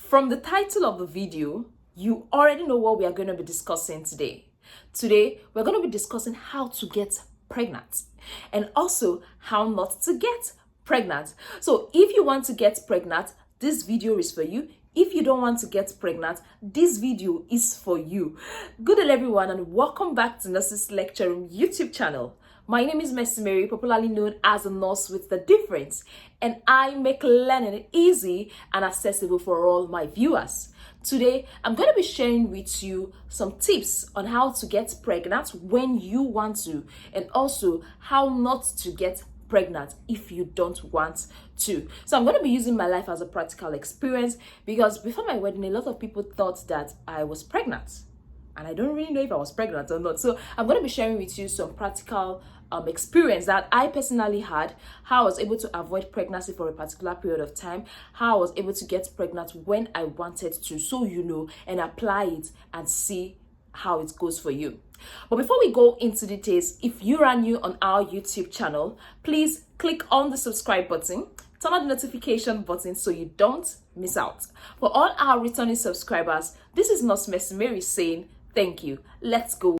From the title of the video, you already know what we are going to be discussing today. Today, we're going to be discussing how to get pregnant and also how not to get pregnant. So if you want to get pregnant, this video is for you. If you don't want to get pregnant, this video is for you. Good day everyone, and welcome back to Nurses Lecture Room YouTube channel. My name is Mercy Mary, popularly known as a nurse with the difference, and I make learning easy and accessible for all my viewers. Today, I'm going to be sharing with you some tips on how to get pregnant when you want to, and also how not to get pregnant if you don't want to. So I'm going to be using my life as a practical experience, because before my wedding, a lot of people thought that I was pregnant. And I don't really know if I was pregnant or not. So I'm going to be sharing with you some practical experience that I personally had, how I was able to avoid pregnancy for a particular period of time, how I was able to get pregnant when I wanted to, so you know, and apply it and see how it goes for you. But before we go into details, if you are new on our YouTube channel, please click on the subscribe button, turn on the notification button so you don't miss out. For all our returning subscribers, this is Nurse Mercy Mary saying thank you. Let's go.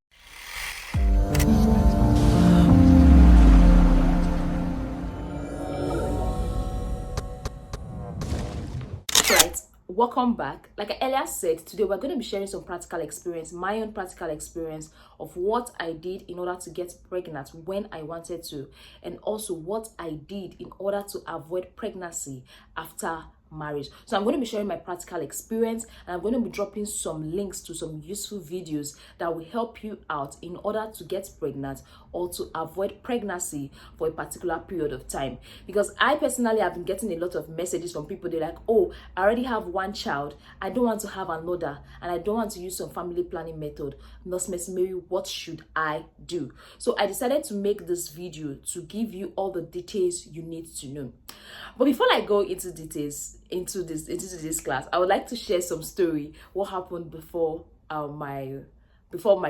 Right, welcome back. Like I earlier said, today we're going to be sharing some practical experience, my own practical experience of what I did in order to get pregnant when I wanted to, and also what I did in order to avoid pregnancy after marriage. So I'm going to be sharing my practical experience, and I'm going to be dropping some links to some useful videos that will help you out in order to get pregnant or to avoid pregnancy for a particular period of time. Because I personally have been getting a lot of messages from people. They're like, oh, I already have one child, I don't want to have another, and I don't want to use some family planning method. Nurse Mercy Mary, what should I do? So I decided to make this video to give you all the details you need to know. But before I go into details into this class, I would like to share some story what happened before my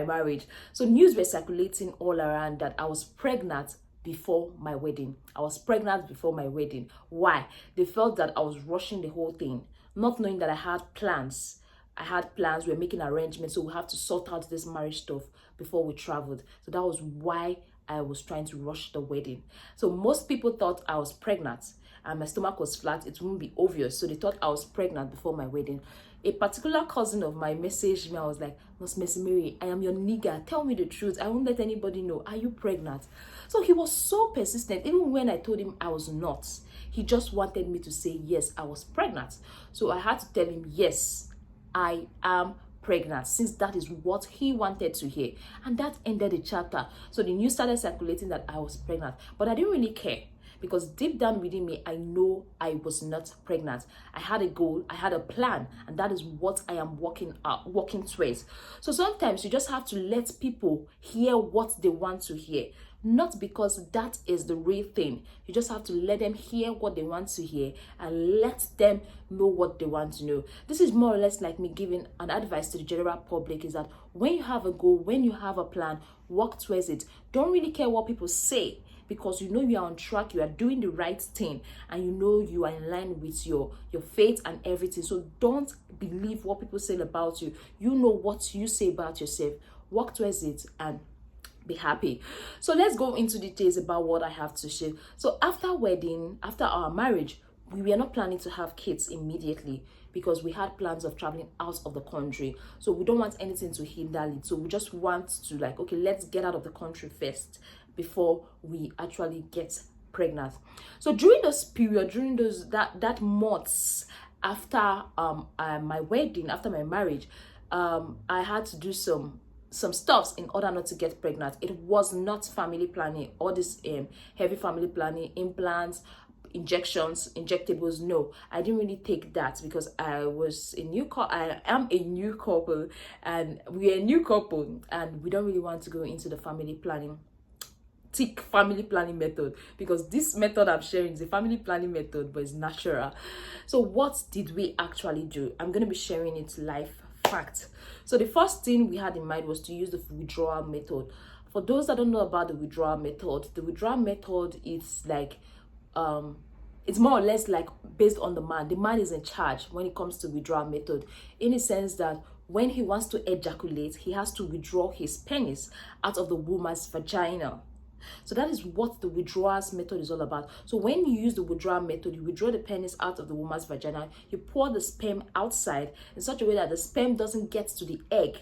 marriage. So news were circulating all around that I was pregnant before my wedding. I was pregnant before my wedding. Why? They felt that I was rushing the whole thing, not knowing that I had plans. We were making arrangements, so we have to sort out this marriage stuff before we traveled. So that was why I was trying to rush the wedding. So most people thought I was pregnant, and my stomach was flat. It wouldn't be obvious, so they thought I was pregnant before my wedding. A particular cousin of mine messaged me. I was like, Nurse Mercy Mary, I am your nigger. Tell me the truth. I won't let anybody know. Are you pregnant? So he was so persistent. Even when I told him I was not, he just wanted me to say, yes, I was pregnant. So I had to tell him, yes, I am pregnant, since that is what he wanted to hear. And that ended the chapter. So the news started circulating that I was pregnant. But I didn't really care, because deep down within me, I know I was not pregnant. I had a goal, I had a plan, and that is what I am working towards. So sometimes you just have to let people hear what they want to hear, not because that is the real thing. You just have to let them hear what they want to hear and let them know what they want to know. This is more or less like me giving an advice to the general public, is that when you have a goal, when you have a plan, work towards it. Don't really care what people say, because you know you are on track, you are doing the right thing, and you know you are in line with your faith and everything. So don't believe what people say about you. You know what you say about yourself. Work towards it and be happy. So let's go into details about what I have to share. So after our marriage, we were not planning to have kids immediately, because we had plans of traveling out of the country. So we don't want anything to hinder it. So we just want to, like, okay, let's get out of the country first before we actually get pregnant. So during this period, during that months after my wedding, after my marriage, I had to do some stuffs in order not to get pregnant. It was not family planning, all this heavy family planning, implants, injections, injectables. No, I didn't really take that, because I am a new couple, and we're a new couple, and we don't really want to go into the family planning method, because this method I'm sharing is a family planning method, but it's natural. So what did we actually do? I'm going to be sharing it live fact. So the first thing we had in mind was to use the withdrawal method. For those that don't know about the withdrawal method is like it's more or less like based on the man. The man is in charge when it comes to withdrawal method, in the sense that when he wants to ejaculate, he has to withdraw his penis out of the woman's vagina. So that is what the withdrawals method is all about. So when you use the withdrawal method, you withdraw the penis out of the woman's vagina, you pour the sperm outside in such a way that the sperm doesn't get to the egg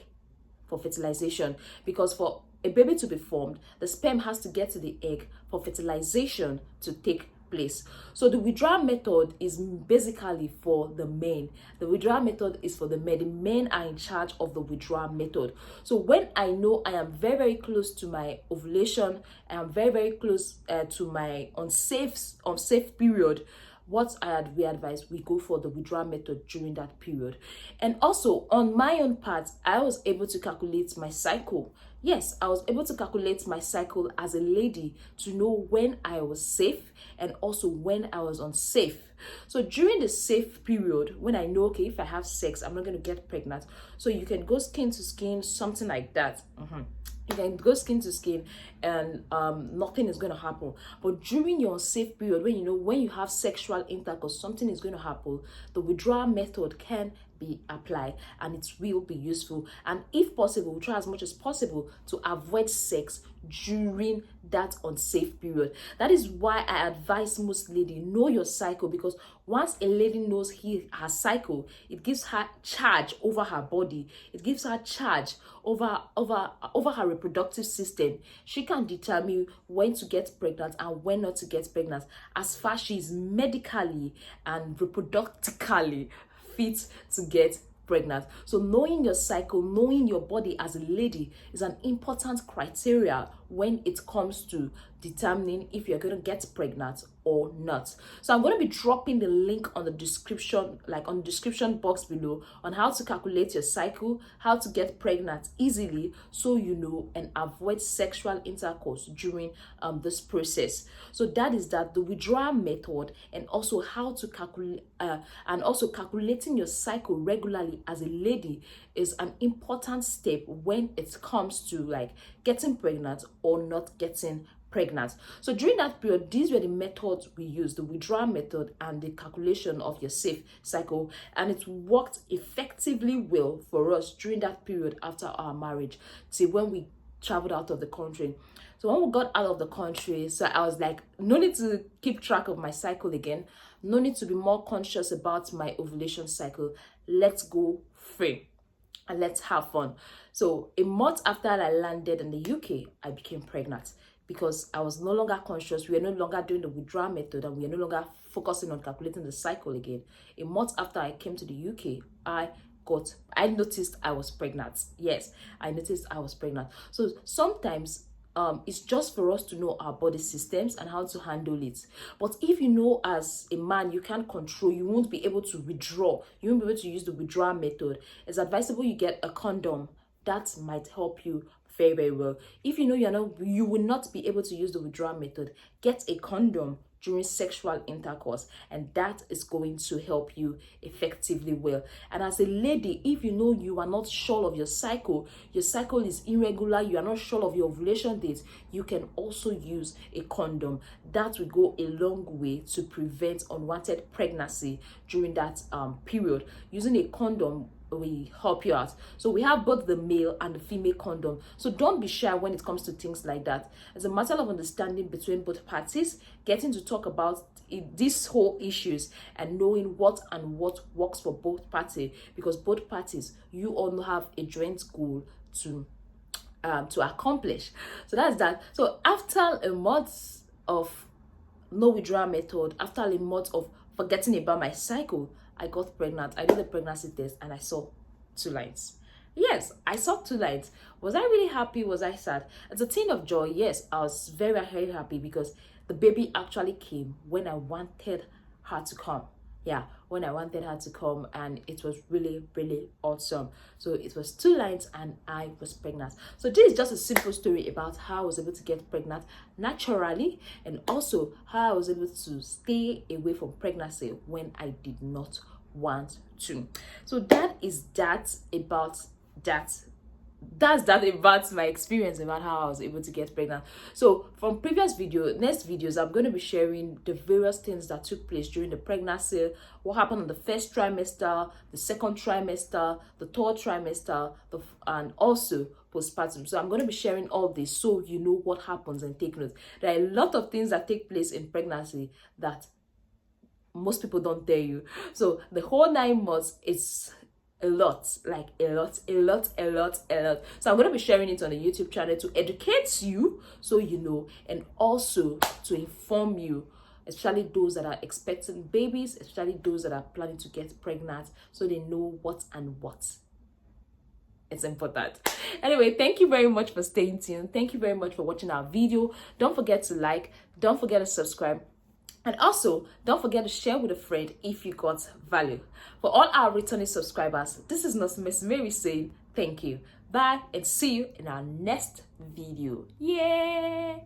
for fertilization. Because for a baby to be formed, the sperm has to get to the egg for fertilization to take place. So the withdrawal method is basically for the men. The withdrawal method is for the men. The men are in charge of the withdrawal method. So when I know I am very, very close to my ovulation, I am very, very close to my unsafe period, we advise we go for the withdrawal method during that period. And also on my own part, I was able to calculate my cycle. Yes, I was able to calculate my cycle as a lady to know when I was safe and also when I was unsafe. So during the safe period, when I know, okay, if I have sex, I'm not going to get pregnant. So you can go skin to skin, something like that. You can go skin to skin and nothing is going to happen. But during your unsafe period, when you have sexual intercourse, something is going to happen. The withdrawal method can be applied and it will be useful. And if possible, try as much as possible to avoid sex during that unsafe period. That is why I advise most ladies, know your cycle, because once a lady knows her cycle, it gives her charge over her body. It gives her charge over her reproductive system. She can determine when to get pregnant and when not to get pregnant, as far as she is medically and reproductively fit to get pregnant. So knowing your cycle, knowing your body as a lady is an important criteria when it comes to determining if you're going to get pregnant or not. So I'm going to be dropping the link on the description, like on the description box below, on how to calculate your cycle, how to get pregnant easily, so you know, and avoid sexual intercourse during this process. So that is the withdrawal method, and also how to calculate and also calculating your cycle regularly as a lady is an important step when it comes to like getting pregnant or not getting pregnant. So during that period, these were the methods we used: the withdrawal method and the calculation of your safe cycle, and it worked effectively well for us during that period after our marriage till when we traveled out of the country. So when we got out of the country, so I was like, no need to keep track of my cycle again, no need to be more conscious about my ovulation cycle. Let's go free and let's have fun. So a month after I landed in the UK, I became pregnant, because I was no longer conscious. We were no longer doing the withdrawal method and we are no longer focusing on calculating the cycle again. A month after I came to the UK, I noticed I was pregnant. Yes, I noticed I was pregnant. So sometimes it's just for us to know our body systems and how to handle it. But if you know as a man you can't control, you won't be able to withdraw, you won't be able to use the withdrawal method, it's advisable you get a condom. That might help you very, very well. If you know you will not be able to use the withdrawal method, get a condom during sexual intercourse, and that is going to help you effectively well. And as a lady, if you know you are not sure of your cycle is irregular, you are not sure of your ovulation date, you can also use a condom. That will go a long way to prevent unwanted pregnancy during that period. Using a condom we help you out. So we have both the male and the female condom. So don't be shy when it comes to things like that. It's a matter of understanding between both parties, getting to talk about these whole issues and knowing what works for both parties, because both parties, you all have a joint goal to accomplish. So that's that. So after a month of no withdrawal method, after a month of forgetting about my cycle, I got pregnant. I did the pregnancy test and I saw 2 lines. Yes, I saw 2 lines. Was I really happy? Was I sad? It's a thing of joy. Yes, I was very, very happy because the baby actually came when I wanted her to come. Yeah, when I wanted her to come, and it was really, really awesome. So it was 2 lines and I was pregnant. So this is just a simple story about how I was able to get pregnant naturally, and also how I was able to stay away from pregnancy when I did not want to. So that is that about that that's that about my experience about how I was able to get pregnant. So from previous next videos, I'm going to be sharing the various things that took place during the pregnancy, what happened in the first trimester, the second trimester, the third trimester, and also postpartum. So I'm going to be sharing all this so you know what happens and take notes. There are a lot of things that take place in pregnancy that most people don't tell you. So the whole 9 months is a lot, like a lot. So I'm going to be sharing it on the YouTube channel to educate you so you know, and also to inform you, especially those that are expecting babies, especially those that are planning to get pregnant, so they know what and what. It's important. Anyway, thank you very much for staying tuned. Thank you very much for watching our video. Don't forget to like, don't forget to subscribe, and also don't forget to share with a friend if you got value. For all our returning subscribers, this is Nurse Miss Mary saying thank you. Bye, and see you in our next video. Yeah.